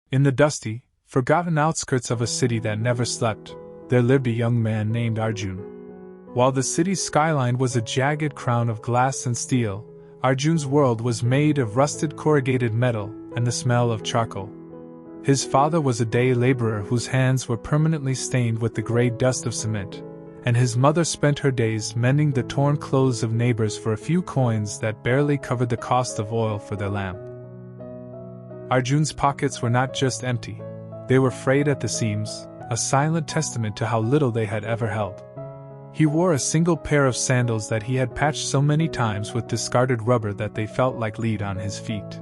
In the dusty, forgotten outskirts of a city that never slept, there lived a young man named Arjun. While the city's skyline was a jagged crown of glass and steel, Arjun's world was made of rusted corrugated metal and the smell of charcoal. His father was a day laborer whose hands were permanently stained with the gray dust of cement, and his mother spent her days mending the torn clothes of neighbors for a few coins that barely covered the cost of oil for their lamp. Arjun's pockets were not just empty, they were frayed at the seams, a silent testament to how little they had ever held. He wore a single pair of sandals that he had patched so many times with discarded rubber that they felt like lead on his feet.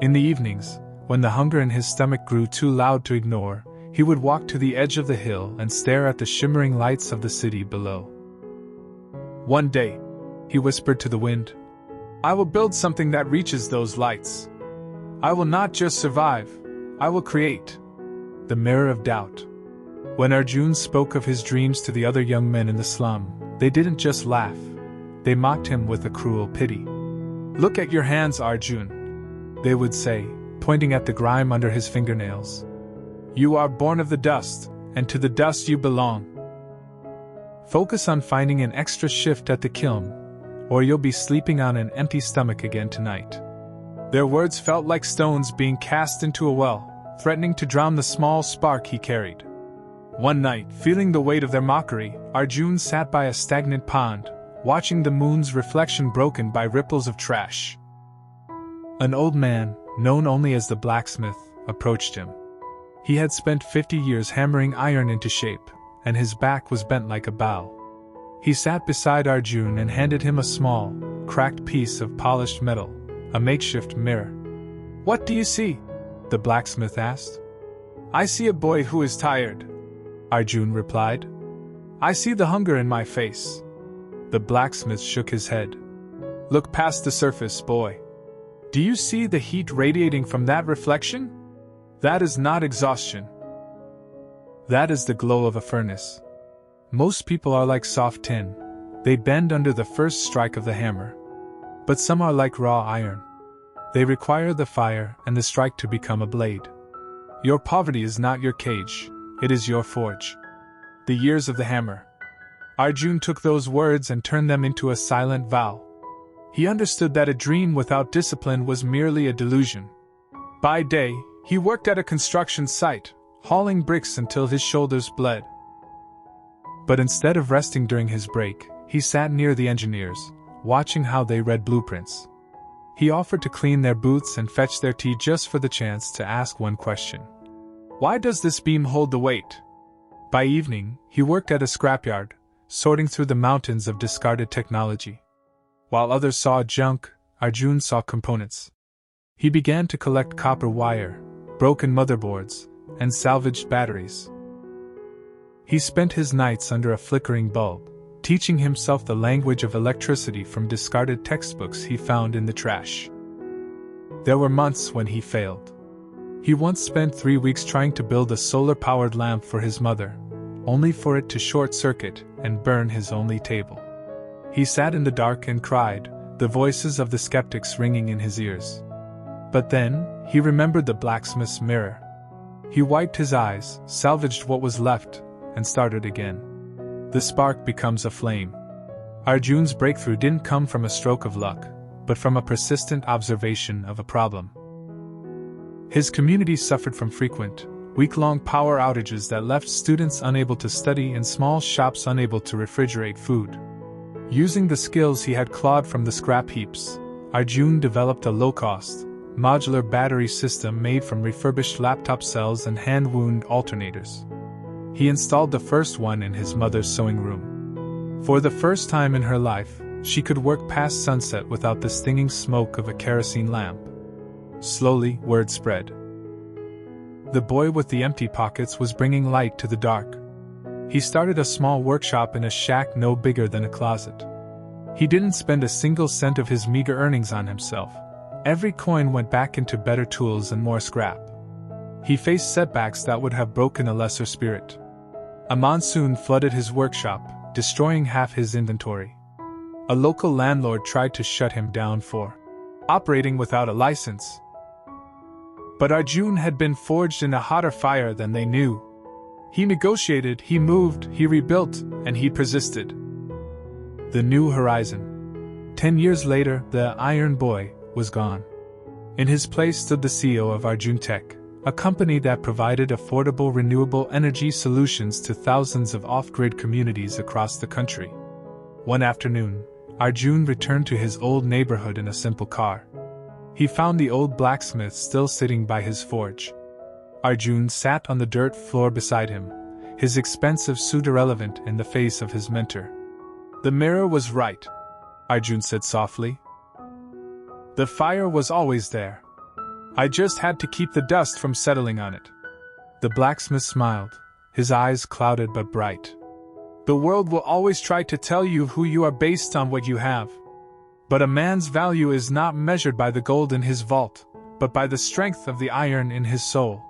In the evenings, when the hunger in his stomach grew too loud to ignore, he would walk to the edge of the hill and stare at the shimmering lights of the city below. One day, he whispered to the wind, "I will build something that reaches those lights. I will not just survive, I will create." The mirror of doubt. When Arjun spoke of his dreams to the other young men in the slum, they didn't just laugh, they mocked him with a cruel pity. "Look at your hands, Arjun," they would say, pointing at the grime under his fingernails. "You are born of the dust, and to the dust you belong. Focus on finding an extra shift at the kiln, or you'll be sleeping on an empty stomach again tonight." Their words felt like stones being cast into a well, threatening to drown the small spark he carried. One night, feeling the weight of their mockery, Arjun sat by a stagnant pond, watching the moon's reflection broken by ripples of trash. An old man, known only as the blacksmith, approached him. He had spent 50 years hammering iron into shape, and his back was bent like a bow. He sat beside Arjun and handed him a small, cracked piece of polished metal, a makeshift mirror. "What do you see?" the blacksmith asked. "I see a boy who is tired," Arjun replied. "I see the hunger in my face." The blacksmith shook his head. "Look past the surface, boy. Do you see the heat radiating from that reflection? That is not exhaustion. That is the glow of a furnace. Most people are like soft tin. They bend under the first strike of the hammer. But some are like raw iron. They require the fire and the strike to become a blade. Your poverty is not your cage, it is your forge. The years of the hammer." Arjun took those words and turned them into a silent vow. He understood that a dream without discipline was merely a delusion. By day, he worked at a construction site, hauling bricks until his shoulders bled. But instead of resting during his break, he sat near the engineers, watching how they read blueprints. He offered to clean their boots and fetch their tea just for the chance to ask one question. "Why does this beam hold the weight?" By evening, he worked at a scrapyard, sorting through the mountains of discarded technology. While others saw junk, Arjun saw components. He began to collect copper wire, broken motherboards, and salvaged batteries. He spent his nights under a flickering bulb, teaching himself the language of electricity from discarded textbooks he found in the trash. There were months when he failed. He once spent 3 weeks trying to build a solar-powered lamp for his mother, only for it to short-circuit and burn his only table. He sat in the dark and cried, the voices of the skeptics ringing in his ears. But then, he remembered the blacksmith's mirror. He wiped his eyes, salvaged what was left, and started again. The spark becomes a flame. Arjun's breakthrough didn't come from a stroke of luck, but from a persistent observation of a problem. His community suffered from frequent, week-long power outages that left students unable to study and small shops unable to refrigerate food. Using the skills he had clawed from the scrap heaps, Arjun developed a low-cost, modular battery system made from refurbished laptop cells and hand-wound alternators. He installed the first one in his mother's sewing room. For the first time in her life, she could work past sunset without the stinging smoke of a kerosene lamp. Slowly, word spread. The boy with the empty pockets was bringing light to the dark. He started a small workshop in a shack no bigger than a closet. He didn't spend a single cent of his meager earnings on himself. Every coin went back into better tools and more scrap. He faced setbacks that would have broken a lesser spirit. A monsoon flooded his workshop, destroying half his inventory. A local landlord tried to shut him down for operating without a license. But Arjun had been forged in a hotter fire than they knew. He negotiated, he moved, he rebuilt, and he persisted. The New Horizon. 10 years later, the Iron Boy was gone. In his place stood the CEO of Arjun Tech, a company that provided affordable renewable energy solutions to thousands of off-grid communities across the country. One afternoon, Arjun returned to his old neighborhood in a simple car. He found the old blacksmith still sitting by his forge. Arjun sat on the dirt floor beside him, his expensive suit irrelevant in the face of his mentor. "The mirror was right," Arjun said softly. "The fire was always there. I just had to keep the dust from settling on it." The blacksmith smiled, his eyes clouded but bright. "The world will always try to tell you who you are based on what you have. But a man's value is not measured by the gold in his vault, but by the strength of the iron in his soul."